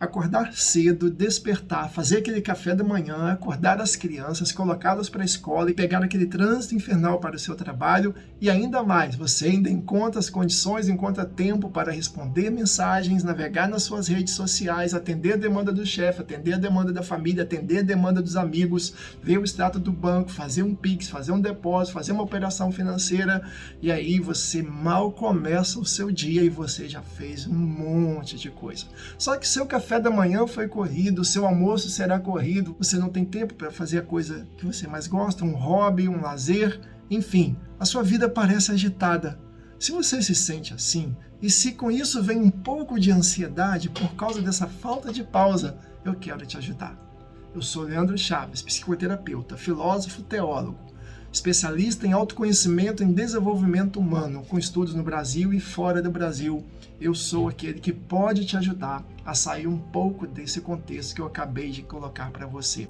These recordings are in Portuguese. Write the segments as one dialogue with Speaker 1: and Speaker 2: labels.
Speaker 1: Acordar cedo, despertar, fazer aquele café da manhã, acordar as crianças, colocá-las para a escola e pegar aquele trânsito infernal para o seu trabalho e ainda mais, você ainda encontra as condições, encontra tempo para responder mensagens, navegar nas suas redes sociais, atender a demanda do chefe, atender a demanda da família, atender a demanda dos amigos, ver o extrato do banco, fazer um Pix, fazer um depósito, fazer uma operação financeira e aí você mal começa o seu dia e você já fez um monte de coisa. Só que seu café da manhã foi corrido, seu almoço será corrido, você não tem tempo para fazer a coisa que você mais gosta, um hobby, um lazer, enfim, a sua vida parece agitada. Se você se sente assim, e se com isso vem um pouco de ansiedade por causa dessa falta de pausa, eu quero te ajudar. Eu sou Leandro Chaves, psicoterapeuta, filósofo, teólogo, especialista em autoconhecimento e em desenvolvimento humano, com estudos no Brasil e fora do Brasil. Eu sou aquele que pode te ajudar a sair um pouco desse contexto que eu acabei de colocar para você.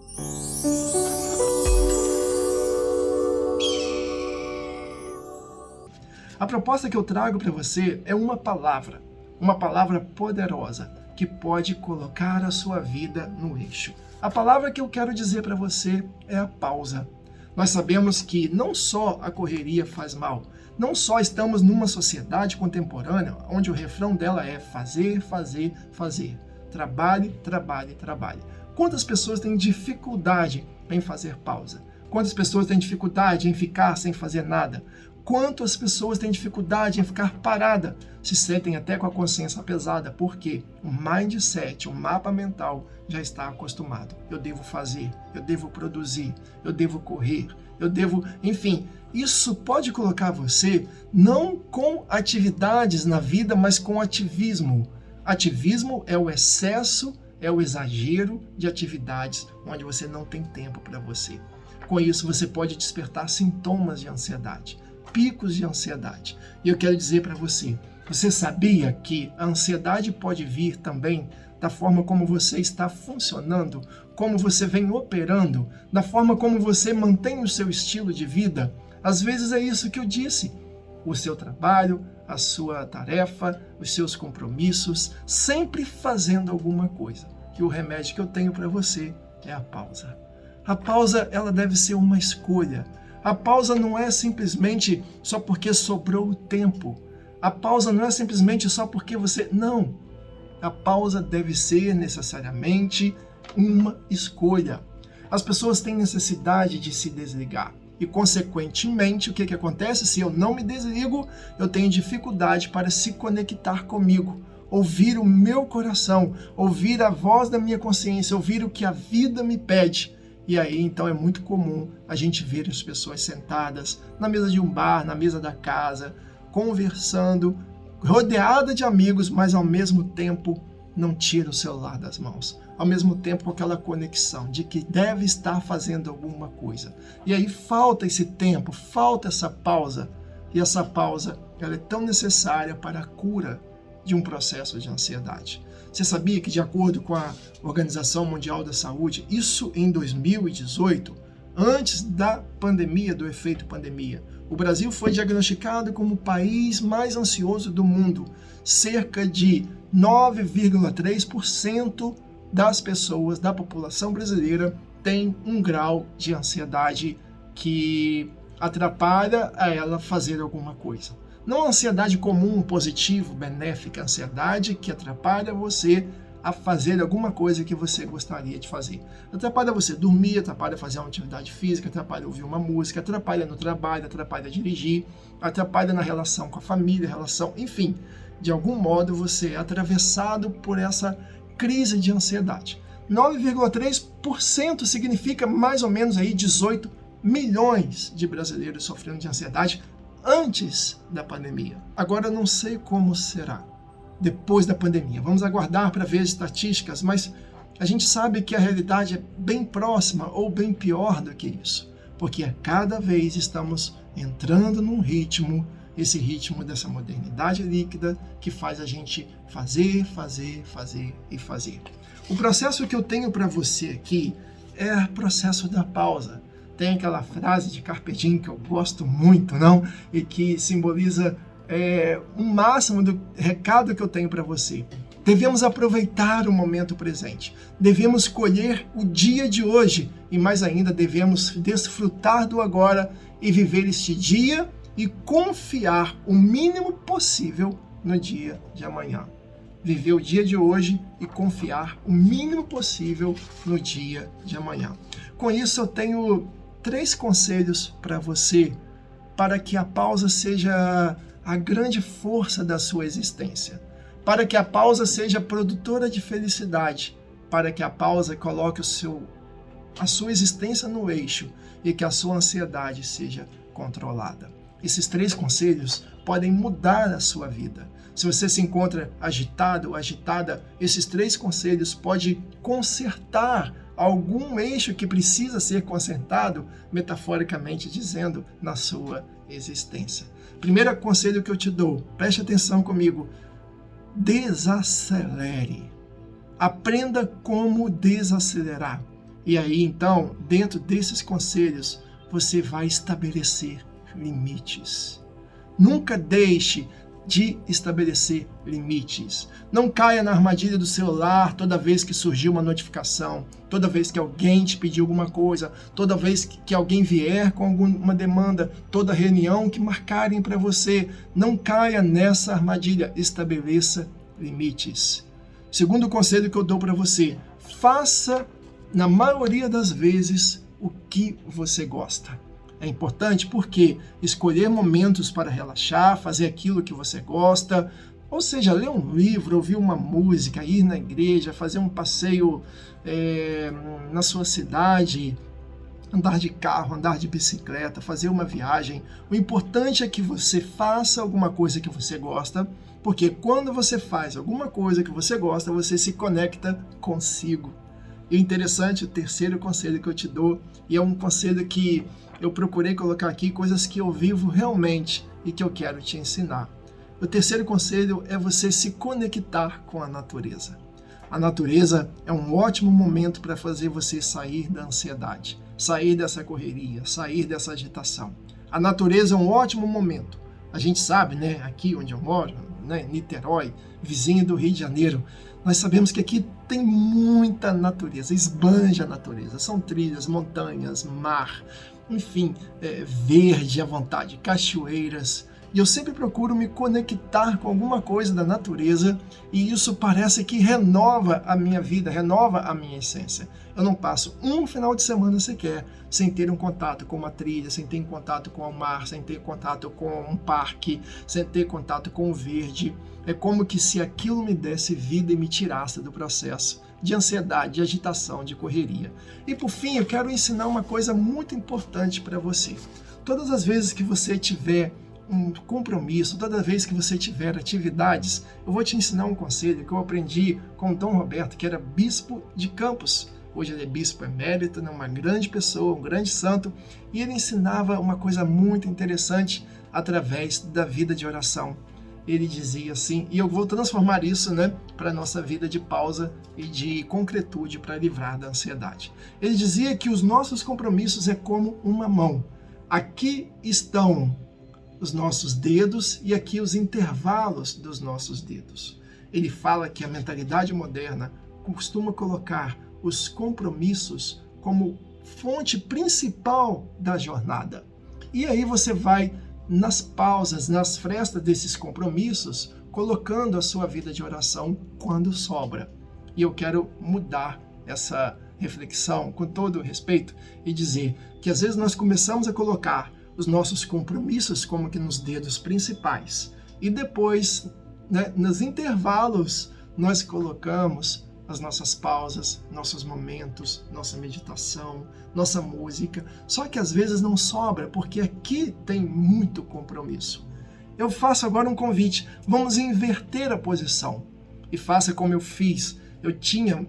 Speaker 1: A proposta que eu trago para você é uma palavra poderosa, que pode colocar a sua vida no eixo. A palavra que eu quero dizer para você é a pausa. Nós sabemos que não só a correria faz mal, não só estamos numa sociedade contemporânea onde o refrão dela é fazer, fazer, fazer. Trabalhe, trabalhe, trabalhe. Quantas pessoas têm dificuldade em fazer pausa? Quantas pessoas têm dificuldade em ficar sem fazer nada? Quantas pessoas têm dificuldade em ficar parada? Se sentem até com a consciência pesada, porque o mindset, o mapa mental já está acostumado. Eu devo fazer, eu devo produzir, eu devo correr, eu devo... Enfim, isso pode colocar você não com atividades na vida, mas com ativismo. Ativismo é o excesso, é o exagero de atividades onde você não tem tempo para você. Com isso, você pode despertar sintomas de ansiedade, picos de ansiedade. E eu quero dizer para você, você sabia que a ansiedade pode vir também da forma como você está funcionando, como você vem operando, da forma como você mantém o seu estilo de vida? Às vezes é isso que eu disse. O seu trabalho, a sua tarefa, os seus compromissos, sempre fazendo alguma coisa. E o remédio que eu tenho para você é a pausa. A pausa, ela deve ser uma escolha. A pausa não é simplesmente só porque sobrou o tempo. A pausa não é simplesmente só porque você... Não. A pausa deve ser necessariamente uma escolha. As pessoas têm necessidade de se desligar. E, consequentemente, o que acontece? Se eu não me desligo, eu tenho dificuldade para se conectar comigo. Ouvir o meu coração, ouvir a voz da minha consciência, ouvir o que a vida me pede. E aí, então, é muito comum a gente ver as pessoas sentadas na mesa de um bar, na mesa da casa, conversando, rodeada de amigos, mas ao mesmo tempo não tira o celular das mãos. Ao mesmo tempo com aquela conexão de que deve estar fazendo alguma coisa. E aí falta esse tempo, falta essa pausa. E essa pausa, ela é tão necessária para a cura de um processo de ansiedade. Você sabia que, de acordo com a Organização Mundial da Saúde, isso em 2018, antes da pandemia, do efeito pandemia, o Brasil foi diagnosticado como o país mais ansioso do mundo. Cerca de 9,3% das pessoas, da população brasileira, tem um grau de ansiedade que atrapalha a ela fazer alguma coisa. Não a ansiedade comum, positivo, benéfica, a ansiedade que atrapalha você a fazer alguma coisa que você gostaria de fazer. Atrapalha você dormir, atrapalha fazer uma atividade física, atrapalha ouvir uma música, atrapalha no trabalho, atrapalha dirigir, atrapalha na relação com a família, enfim, de algum modo você é atravessado por essa crise de ansiedade. 9,3% significa mais ou menos aí 18 milhões de brasileiros sofrendo de ansiedade antes da pandemia. Agora eu não sei como será depois da pandemia. Vamos aguardar para ver as estatísticas, mas a gente sabe que a realidade é bem próxima ou bem pior do que isso, porque a cada vez estamos entrando num ritmo, esse ritmo dessa modernidade líquida que faz a gente fazer, fazer, fazer e fazer. O processo que eu tenho para você aqui é o processo da pausa. Tem aquela frase de Carpe Diem que eu gosto muito, não? E que simboliza o máximo do recado que eu tenho para você. Devemos aproveitar o momento presente. Devemos colher o dia de hoje e, mais ainda, devemos desfrutar do agora e viver este dia e confiar o mínimo possível no dia de amanhã. Viver o dia de hoje e confiar o mínimo possível no dia de amanhã. Com isso, eu tenho 3 conselhos para você, para que a pausa seja a grande força da sua existência, para que a pausa seja produtora de felicidade, para que a pausa coloque a sua existência no eixo e que a sua ansiedade seja controlada. Esses 3 conselhos podem mudar a sua vida. Se você se encontra agitado ou agitada, esses 3 conselhos podem consertar algum eixo que precisa ser consertado, metaforicamente dizendo, na sua existência. Primeiro conselho que eu te dou, preste atenção comigo, desacelere. Aprenda como desacelerar. E aí, então, dentro desses conselhos, você vai estabelecer limites. Nunca deixe de estabelecer limites. Não caia na armadilha do celular toda vez que surgir uma notificação, toda vez que alguém te pedir alguma coisa, toda vez que alguém vier com alguma demanda, toda reunião que marcarem para você. Não caia nessa armadilha. Estabeleça limites. Segundo conselho que eu dou para você, faça, na maioria das vezes, o que você gosta. É importante porque escolher momentos para relaxar, fazer aquilo que você gosta, ou seja, ler um livro, ouvir uma música, ir na igreja, fazer um passeio na sua cidade, andar de carro, andar de bicicleta, fazer uma viagem. O importante é que você faça alguma coisa que você gosta, porque quando você faz alguma coisa que você gosta, você se conecta consigo. E o interessante, o terceiro conselho que eu te dou, e é um conselho que eu procurei colocar aqui, coisas que eu vivo realmente e que eu quero te ensinar. O terceiro conselho é você se conectar com a natureza. A natureza é um ótimo momento para fazer você sair da ansiedade, sair dessa correria, sair dessa agitação. A natureza é um ótimo momento. A gente sabe, né, aqui onde eu moro, né, Niterói, vizinho do Rio de Janeiro, nós sabemos que aqui tem muita natureza, esbanja a natureza. São trilhas, montanhas, mar, enfim, verde à vontade, cachoeiras. E eu sempre procuro me conectar com alguma coisa da natureza e isso parece que renova a minha vida, renova a minha essência. Eu não passo um final de semana sequer sem ter um contato com uma trilha, sem ter um contato com o mar, sem ter contato com um parque, sem ter contato com o verde. É como que se aquilo me desse vida e me tirasse do processo de ansiedade, de agitação, de correria. E por fim, eu quero ensinar uma coisa muito importante para você. Todas as vezes que você tiver um compromisso, toda vez que você tiver atividades, eu vou te ensinar um conselho que eu aprendi com Dom Roberto, que era bispo de Campos. Hoje ele é bispo emérito, uma grande pessoa, um grande santo, e ele ensinava uma coisa muito interessante através da vida de oração. Ele dizia assim, e eu vou transformar isso, para a nossa vida de pausa e de concretude para livrar da ansiedade. Ele dizia que os nossos compromissos é como uma mão. Aqui estão os nossos dedos e aqui os intervalos dos nossos dedos. Ele fala que a mentalidade moderna costuma colocar os compromissos como fonte principal da jornada. E aí você vai nas pausas, nas frestas desses compromissos, colocando a sua vida de oração quando sobra. E eu quero mudar essa reflexão com todo o respeito e dizer que às vezes nós começamos a colocar os nossos compromissos como que nos dedos principais e depois, nos intervalos, nós colocamos as nossas pausas, nossos momentos, nossa meditação, nossa música. Só que às vezes não sobra, porque aqui tem muito compromisso. Eu faço agora um convite, vamos inverter a posição. E faça como eu fiz. Eu tinha,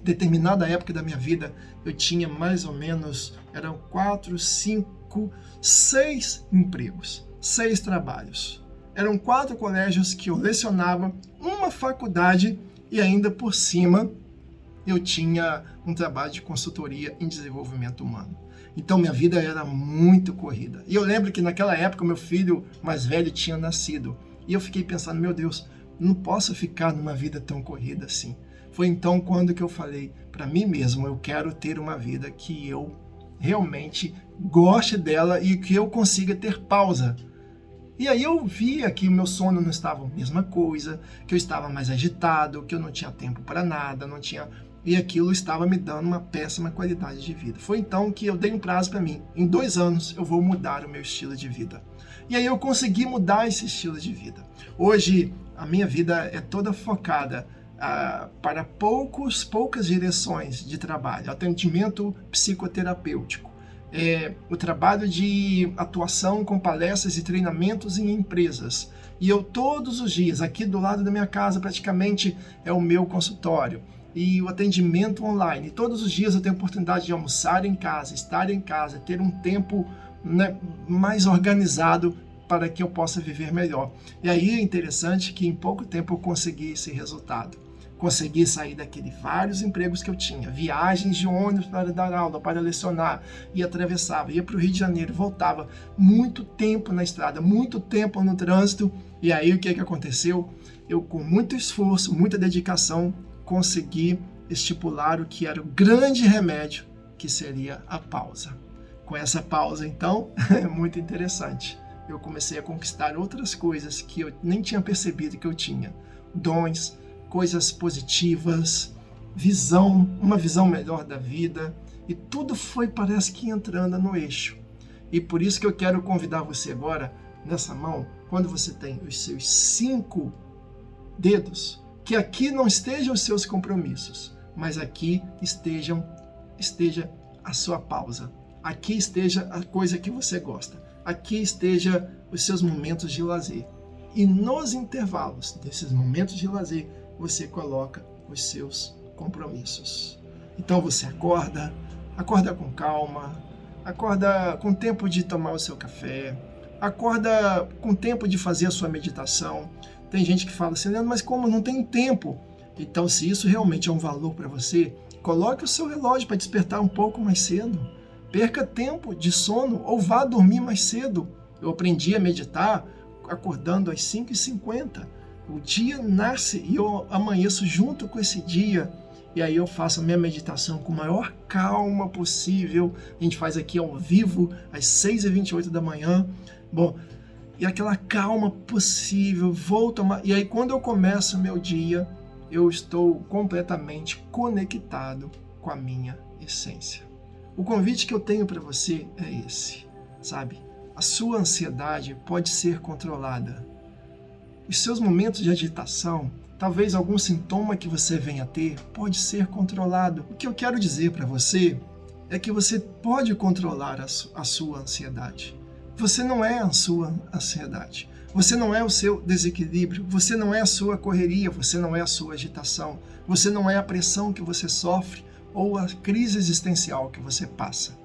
Speaker 1: determinada época da minha vida, eu tinha mais ou menos, eram 4, 5, 6 empregos, 6 trabalhos. Eram 4 colégios que eu lecionava, uma faculdade e ainda por cima eu tinha um trabalho de consultoria em desenvolvimento humano. Então minha vida era muito corrida. E eu lembro que naquela época meu filho mais velho tinha nascido. E eu fiquei pensando, meu Deus, não posso ficar numa vida tão corrida assim. Foi então quando que eu falei para mim mesmo, eu quero ter uma vida que eu realmente goste dela e que eu consiga ter pausa. E aí eu via que o meu sono não estava a mesma coisa, que eu estava mais agitado, que eu não tinha tempo para nada, e aquilo estava me dando uma péssima qualidade de vida. Foi então que eu dei um prazo para mim. Em 2 anos eu vou mudar o meu estilo de vida. E aí eu consegui mudar esse estilo de vida. Hoje a minha vida é toda focada para poucas direções de trabalho. Atendimento psicoterapêutico. O trabalho de atuação com palestras e treinamentos em empresas. E eu todos os dias, aqui do lado da minha casa, praticamente é o meu consultório. E o atendimento online. Todos os dias eu tenho a oportunidade de almoçar em casa, estar em casa, ter um tempo, né, mais organizado para que eu possa viver melhor. E aí é interessante que em pouco tempo eu consegui esse resultado. Consegui sair daqueles vários empregos que eu tinha, viagens de ônibus para dar aula, para lecionar, e atravessava, ia para o Rio de Janeiro, voltava, muito tempo na estrada, muito tempo no trânsito, e aí o que aconteceu? Eu, com muito esforço, muita dedicação, consegui estipular o que era o grande remédio, que seria a pausa. Com essa pausa, então, é muito interessante. Eu comecei a conquistar outras coisas que eu nem tinha percebido que eu tinha. Dons, coisas positivas, uma visão melhor da vida, e tudo foi, parece que, entrando no eixo. E por isso que eu quero convidar você agora, nessa mão, quando você tem os seus 5 dedos, que aqui não estejam os seus compromissos, mas aqui esteja a sua pausa, aqui esteja a coisa que você gosta, aqui esteja os seus momentos de lazer. E nos intervalos desses momentos de lazer, você coloca os seus compromissos. Então você acorda com calma, acorda com tempo de tomar o seu café, acorda com tempo de fazer a sua meditação. Tem gente que fala assim, Leandro, mas como não tem tempo? Então, se isso realmente é um valor para você, coloque o seu relógio para despertar um pouco mais cedo. Perca tempo de sono ou vá dormir mais cedo. Eu aprendi a meditar acordando às 5h50. O dia nasce e eu amanheço junto com esse dia. E aí eu faço a minha meditação com a maior calma possível. A gente faz aqui ao vivo às 6h28 da manhã. Bom, e aquela calma possível, vou tomar... E aí quando eu começo o meu dia, eu estou completamente conectado com a minha essência. O convite que eu tenho para você é esse, sabe? A sua ansiedade pode ser controlada. Os seus momentos de agitação, talvez algum sintoma que você venha a ter, pode ser controlado. O que eu quero dizer para você é que você pode controlar a sua ansiedade. Você não é a sua ansiedade. Você não é o seu desequilíbrio. Você não é a sua correria. Você não é a sua agitação. Você não é a pressão que você sofre ou a crise existencial que você passa.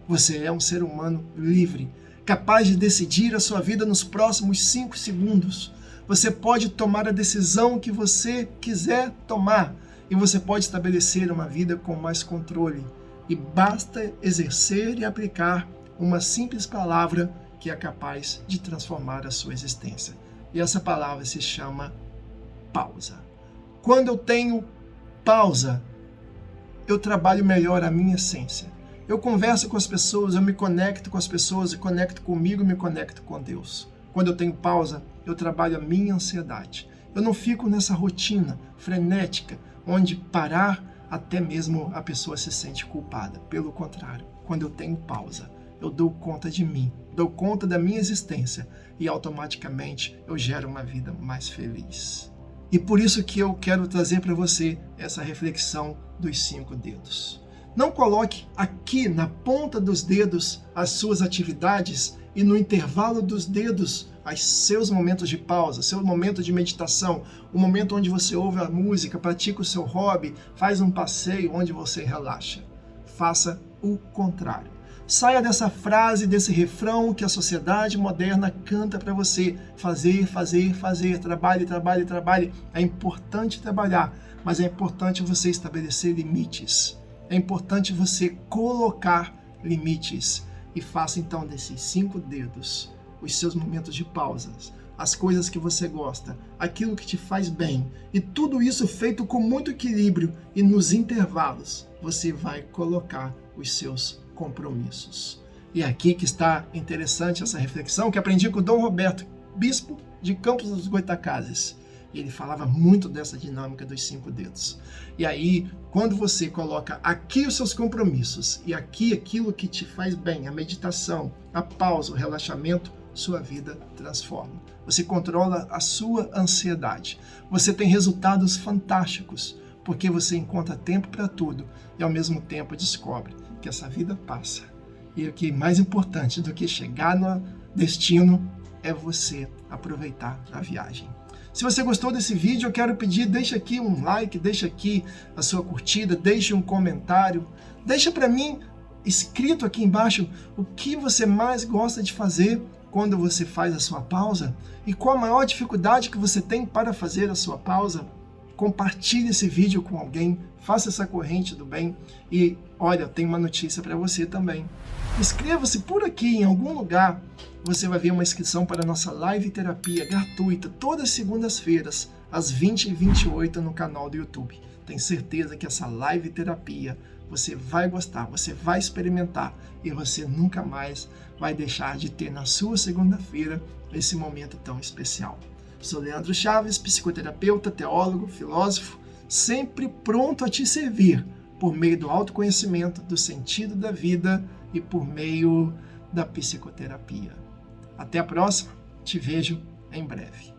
Speaker 1: Você é um ser humano livre, capaz de decidir a sua vida nos próximos 5 segundos. Você pode tomar a decisão que você quiser tomar e você pode estabelecer uma vida com mais controle. E basta exercer e aplicar uma simples palavra que é capaz de transformar a sua existência. E essa palavra se chama pausa. Quando eu tenho pausa, eu trabalho melhor a minha essência. Eu converso com as pessoas, eu me conecto com as pessoas, eu conecto comigo e me conecto com Deus. Quando eu tenho pausa, eu trabalho a minha ansiedade. Eu não fico nessa rotina frenética, onde parar até mesmo a pessoa se sente culpada. Pelo contrário, quando eu tenho pausa, eu dou conta de mim, dou conta da minha existência e automaticamente eu gero uma vida mais feliz. E por isso que eu quero trazer para você essa reflexão dos 5 dedos. Não coloque aqui na ponta dos dedos as suas atividades e no intervalo dos dedos os seus momentos de pausa, seu momento de meditação, o momento onde você ouve a música, pratica o seu hobby, faz um passeio onde você relaxa. Faça o contrário. Saia dessa frase, desse refrão que a sociedade moderna canta para você. Fazer, fazer, fazer, trabalhe, trabalhe, trabalhe. É importante trabalhar, mas é importante você estabelecer limites. É importante você colocar limites. E faça então desses 5 dedos os seus momentos de pausas, as coisas que você gosta, aquilo que te faz bem, e tudo isso feito com muito equilíbrio, e nos intervalos você vai colocar os seus compromissos. E é aqui que está interessante essa reflexão que aprendi com o Dom Roberto, bispo de Campos dos Goytacazes. Ele falava muito dessa dinâmica dos 5 dedos. E aí, quando você coloca aqui os seus compromissos e aqui aquilo que te faz bem, a meditação, a pausa, o relaxamento, sua vida transforma. Você controla a sua ansiedade. Você tem resultados fantásticos, porque você encontra tempo para tudo e ao mesmo tempo descobre que essa vida passa. E o que é mais importante do que chegar no destino é você aproveitar a viagem. Se você gostou desse vídeo, eu quero pedir, deixa aqui um like, deixa aqui a sua curtida, deixe um comentário, deixa para mim escrito aqui embaixo o que você mais gosta de fazer quando você faz a sua pausa e qual a maior dificuldade que você tem para fazer a sua pausa. Compartilhe esse vídeo com alguém, faça essa corrente do bem e olha, tem uma notícia para você também. Inscreva-se por aqui em algum lugar, você vai ver uma inscrição para a nossa live terapia gratuita todas as segundas-feiras, às 20h28 no canal do YouTube. Tenho certeza que essa live terapia você vai gostar, você vai experimentar e você nunca mais vai deixar de ter na sua segunda-feira esse momento tão especial. Sou Leandro Chaves, psicoterapeuta, teólogo, filósofo, sempre pronto a te servir por meio do autoconhecimento, do sentido da vida e por meio da psicoterapia. Até a próxima, te vejo em breve.